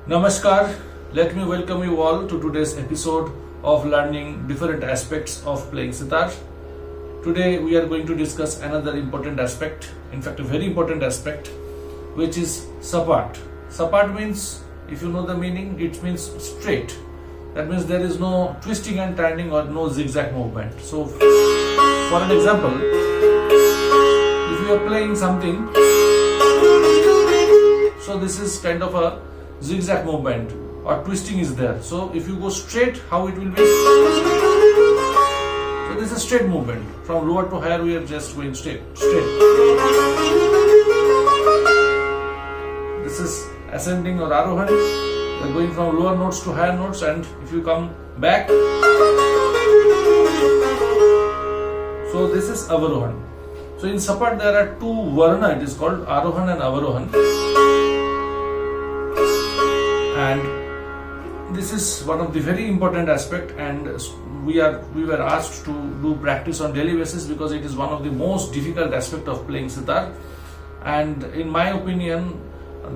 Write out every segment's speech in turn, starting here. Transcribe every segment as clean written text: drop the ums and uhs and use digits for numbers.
Namaskar, let me welcome you all to today's episode of learning different aspects of playing sitar. Today we are going to discuss another important aspect, in fact a very important aspect, which is SAPAT. SAPAT means, if you know the meaning, it means straight. That means there is no twisting and turning or no zigzag movement. So for an example, if you are playing something, so this is kind of a zigzag movement or twisting is there. So if you go straight, how it will be? So this is straight movement. From lower to higher we are just going straight. This is ascending or arohan. We are going from lower notes to higher notes, and if you come back, so this is avarohan. So in Sapat there are two varna, it is called arohan and avarohan. And this is one of the very important aspect, and we were asked to do practice on daily basis because it is one of the most difficult aspect of playing sitar. And in my opinion,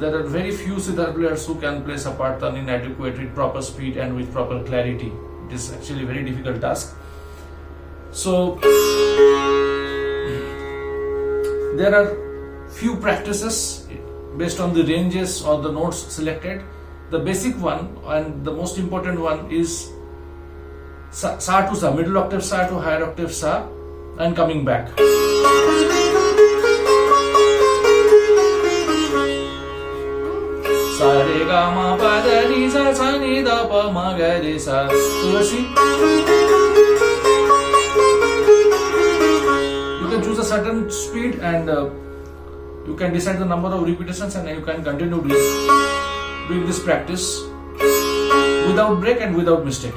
there are very few sitar players who can play Sapat in adequate, with proper speed and with proper clarity. It is actually a very difficult task. So there are few practices based on the ranges or the notes selected. The basic one and the most important one is sa to sa, middle octave sa to higher octave sa, and coming back. Sa re ga ma pa da ni sa ni da pa ma ga re sa. So you see, you can choose a certain speed and you can decide the number of repetitions, and you can continue doing this practice without break and without mistake.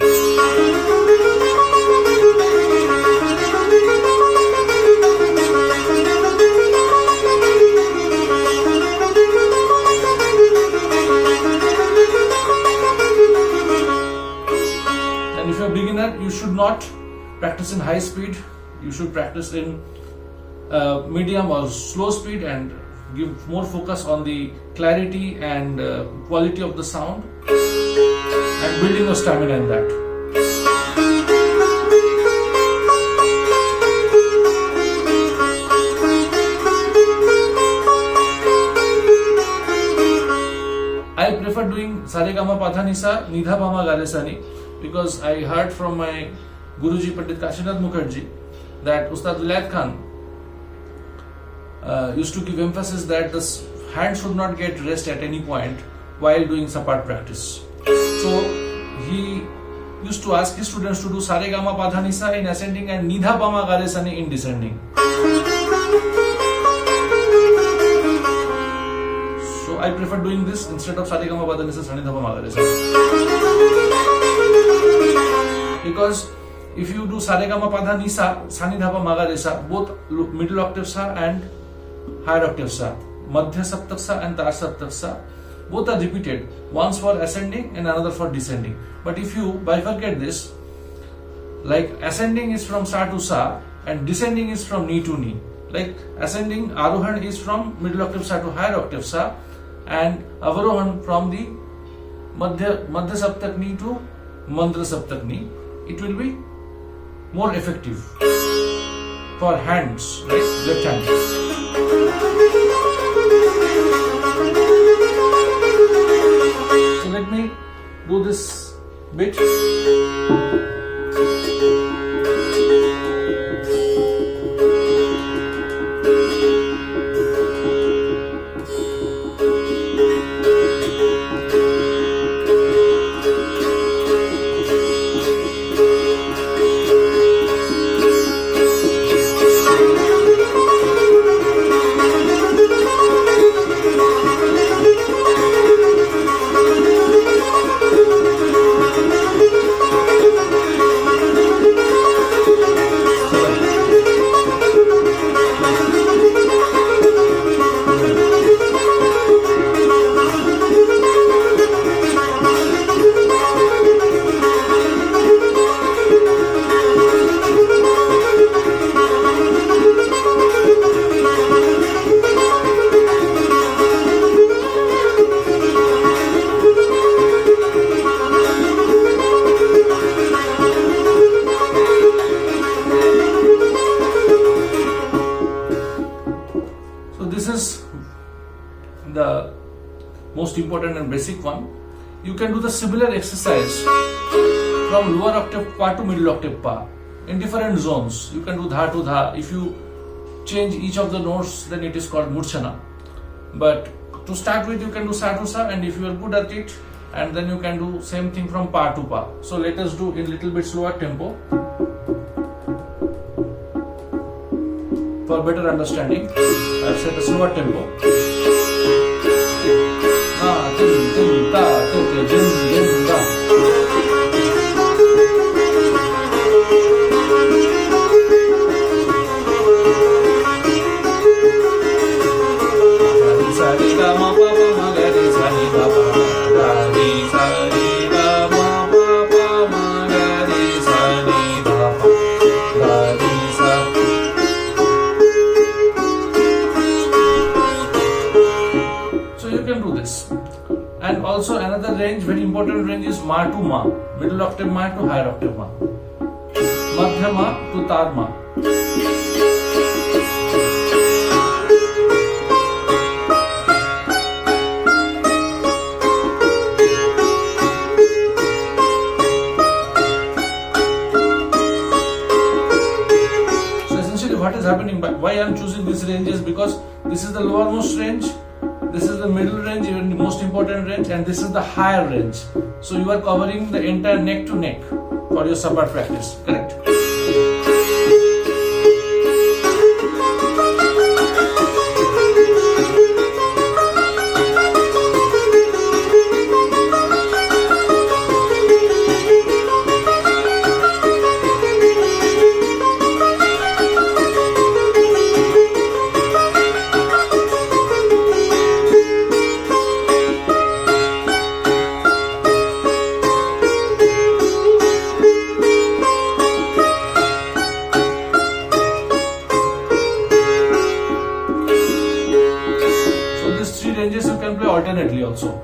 And if you're a beginner, you should not practice in high speed. You should practice in medium or slow speed and give more focus on the clarity and quality of the sound and building your stamina in that. I prefer doing Saregama Pathanisa Nidha Pama Garesani because I heard from my Guruji Pandit Kashinath Mukherjee that Ustad Vilayat Khan used to give emphasis that the hand should not get rest at any point while doing Sapat practice. So he used to ask his students to do Saregama Padhanisa in ascending and Nidha Pama Garesani in descending. So I prefer doing this instead of Saregama Padhanisa Sanidha Pama Garesani. Because if you do Saregama Padhanisa Sanidha Pama Garesa, both middle octave sa and higher octave sa, Madhya Saptak sa and Tar Saptak sa, both are repeated, once for ascending and another for descending. But if you bifurcate this, like ascending is from sa to sa and descending is from ni to ni. Like ascending, arohan is from middle octave sa to higher octave sa, and avarohan from the Madhya Saptak ni to Mantra Saptak ni. It will be more effective for hands, right? Left hand. So let me do this bit. most important and basic one. You can do the similar exercise from lower octave pa to middle octave pa in different zones. You can do dha to dha. If you change each of the notes, then it is called murchana. But to start with, you can do sa to sa, and if you are good at it, and then you can do same thing from pa to pa. So let us do in little bit slower tempo for better understanding. I have set a slower tempo. Na tin tin ta te te jin jin da. Sa re ga ma pa pa ma ga re sa ni da pa ga re sa re ga ma pa pa ma ga re sa ni da pa ga re sa. So you can do this. And also another range, very important range, is ma to ma, middle octave ma to higher octave ma, madhya ma to tar ma. So essentially what is happening, why I am choosing these ranges, because this is the lowermost range, this is the middle range, even the most important range, and this is the higher range. So you are covering the entire neck to neck for your SAPAT practice, correct? Ranges you can play alternately also.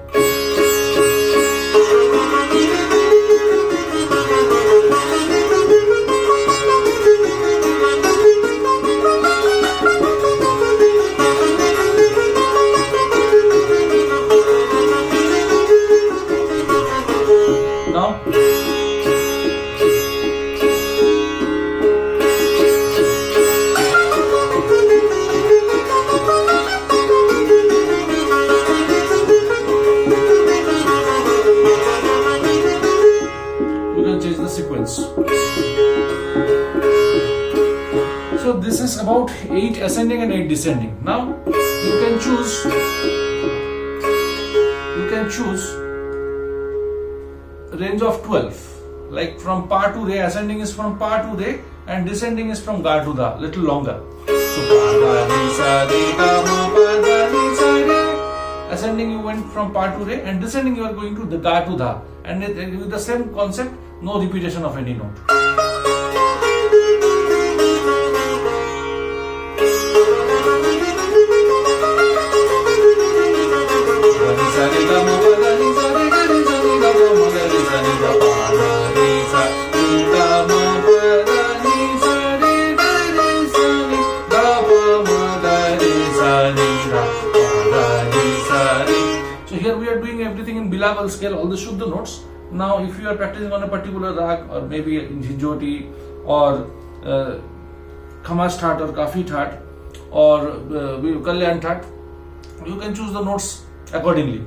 Now sequence. So this is about 8 ascending and 8 descending. Now you can choose range of 12. Like from pa to re, ascending is from pa to re and descending is from ga to da, little longer. So pa ga re sa re ga ma pa ga re sa re. Ascending you went from pa to re, and descending you are going to the ga to da, and with the same concept, no repetition of any note. So here we are doing everything in bilaval scale, all the Shuddha notes. Now if you are practicing on a particular rag, or maybe in Jyoti or Khamas That or Kafi That or Kalyan That, you can choose the notes accordingly,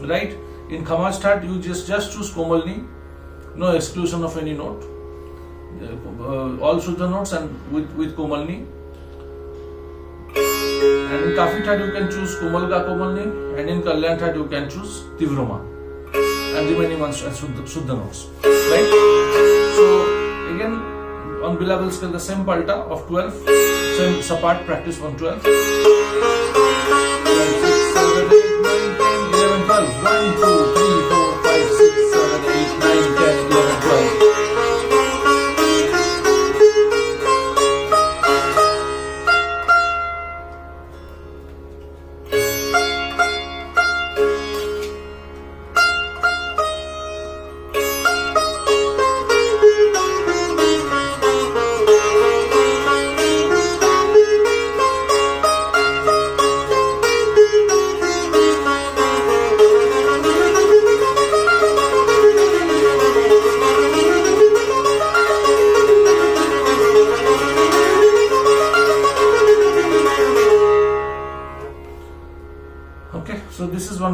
right? In Khamas That you just choose Komalni, no exclusion of any note, all Shuddha notes and with Komalni. And in Kafi That you can choose Komalga Komalni, and in Kalyan That you can choose Tivrama, and remaining ones as Shuddha notes, right? So again on bilaval scale the same palta of 12, same SAPAT practice from 12. 12, 6, 7, 8, 9, 10, 11, 12. 1, 2, 3, 4, 5, 6, 7, 8, 9, 10, 11, 12.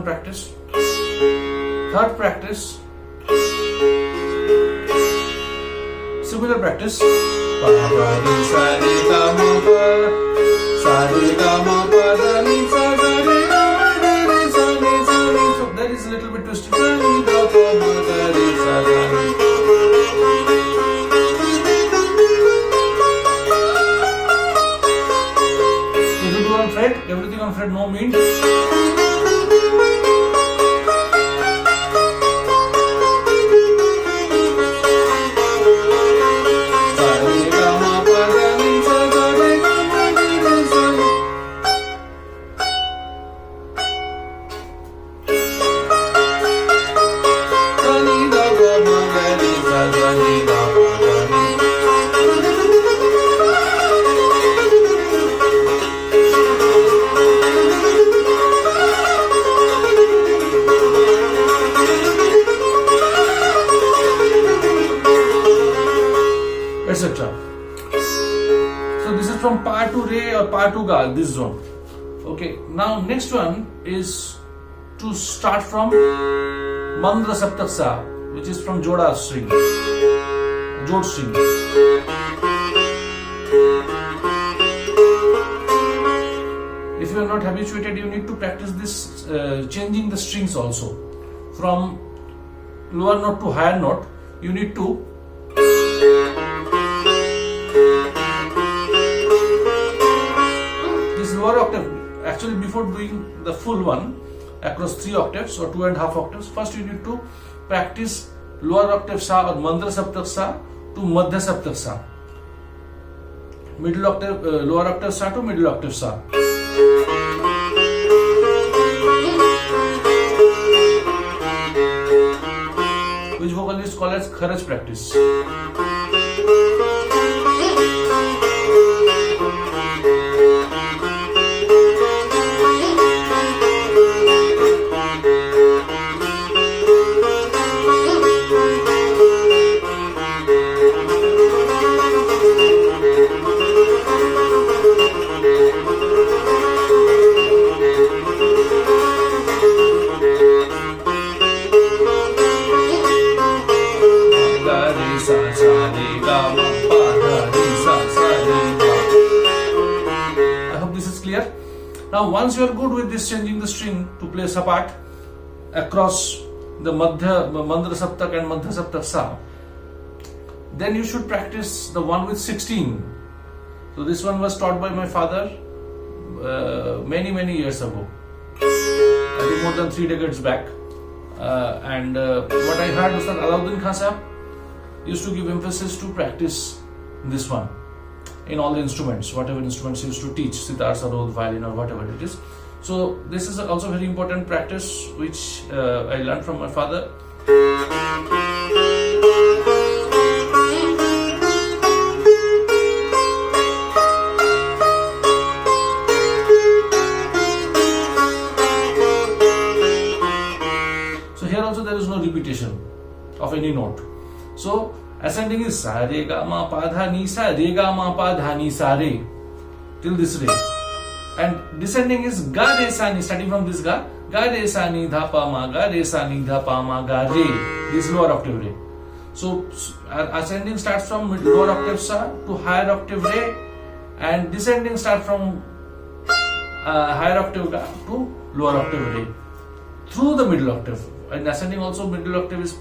second practice. Third practice, similar practice. So that is a little bit twisted. If you do on fret, everything on fret, no means. Etc. So this is from Pa to Re or Pa to Ga, this zone. Okay, now next one is to start from Mandra Saptak Sa, which is from Joda string, Jod string. If you are not habituated, you need to practice this, changing the strings also. From lower note to higher note, you need to lower octave. Actually, before doing the full one across 3 octaves or 2.5 octaves, first you need to practice lower octave Sa or Mandra Saptak Sa to Madhya Saptak Sa. Middle octave, lower octave Sa to middle octave Sa. Which vocalists call as Kharaj practice. Now once you are good with this changing the string to play Sapat across the Mandra Saptak and Madhya Saptak Sa, then you should practice the one with 16. So this one was taught by my father many years ago, I think more than 3 decades back. And what I heard was that Alauddin Khan Sahab used to give emphasis to practice this one in all the instruments, whatever instruments he used to teach, sitar, sarod, violin or whatever it is. So this is also very important practice which I learned from my father. So here also there is no repetition of any note. So ascending is sa re ga ma pa dha ni sa, re ga ma pa dha ni sa re, till this re, and descending is ga re sa ni, starting from this ga re sa ni dha pa ma, ga re sa ni dha pa ma, ga re, this lower octave re. So ascending starts from lower octave sa to higher octave re, and descending starts from higher octave ga to lower octave re through the middle octave. And ascending also middle octave is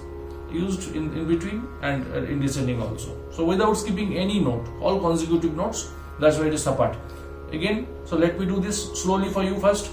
used in between and in descending also. So without skipping any note, all consecutive notes, that's why it is Sapat. Again, so let me do this slowly for you first.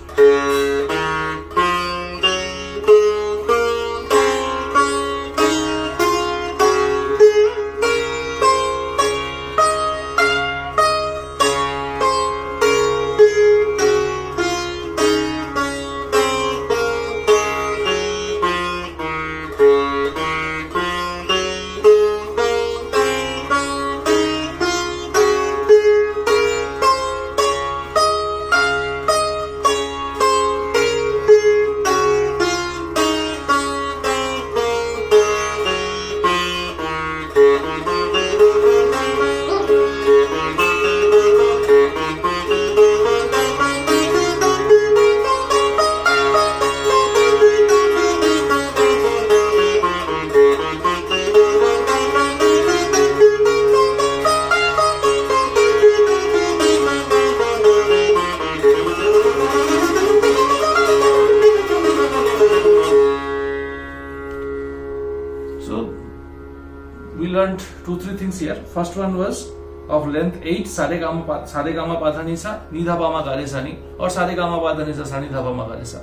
learned 2-3 things here. First one was of length 8, saregama pada nisa, ni dha pa ma ga re sa ni, or saregama pada nisa, sa ni dha pa ma ga re sa.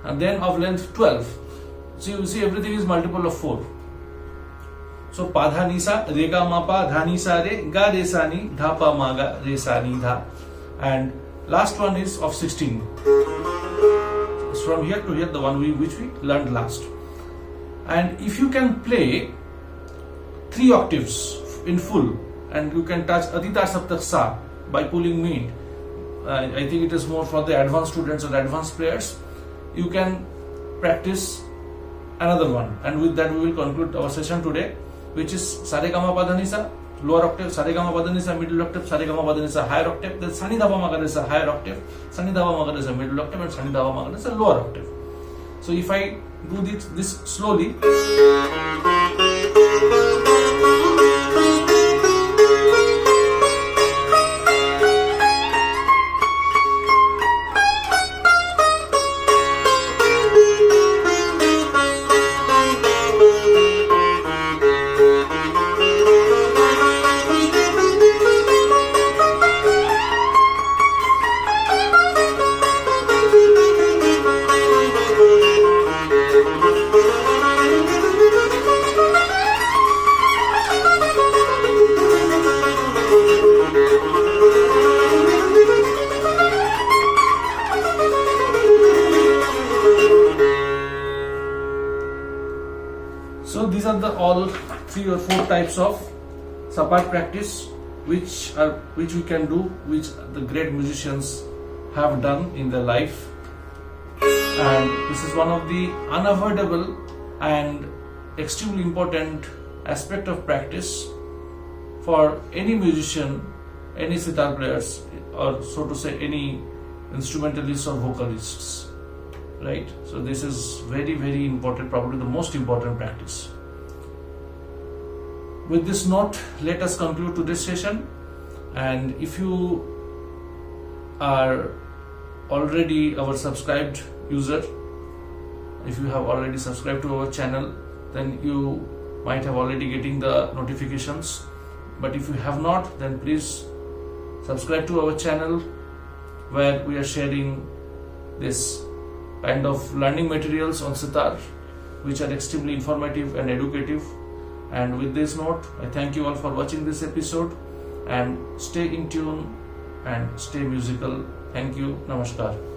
And then of length 12. So you see everything is multiple of 4. So pada nisa, re ga ma pa, dha ni sa re, ga re sa ni, dha pa ma ga re sa ni dha. And last one is of 16. It's from here to here, the one which we learned last. And if you can play 3 octaves in full, and you can touch Aditar Saptak Sa by pulling mid, I think it is more for the advanced students or advanced players, you can practice another one. And with that we will conclude our session today, which is Saregama Padanisa, lower octave, Saregama Padanisa, middle octave, Saregama Padanisa, higher octave, then Sani Dhapa Magadesa, higher octave, Sani Dhapa Magadesa, middle octave, and Sani Dhapa Magadesa, lower octave. So if I do this slowly, so these are the all 3 or 4 types of SAPAT practice which we can do, which the great musicians have done in their life. And this is one of the unavoidable and extremely important aspect of practice for any musician, any sitar players, or so to say any instrumentalists or vocalists, right? So this is very, very important, probably the most important practice. With this note, let us conclude today's session. And if you are already our subscribed user, if you have already subscribed to our channel, then you might have already getting the notifications. But if you have not, then please subscribe to our channel, where we are sharing this kind of learning materials on sitar, which are extremely informative and educative. And with this note, I thank you all for watching this episode, and stay in tune and stay musical. Thank you. Namaskar.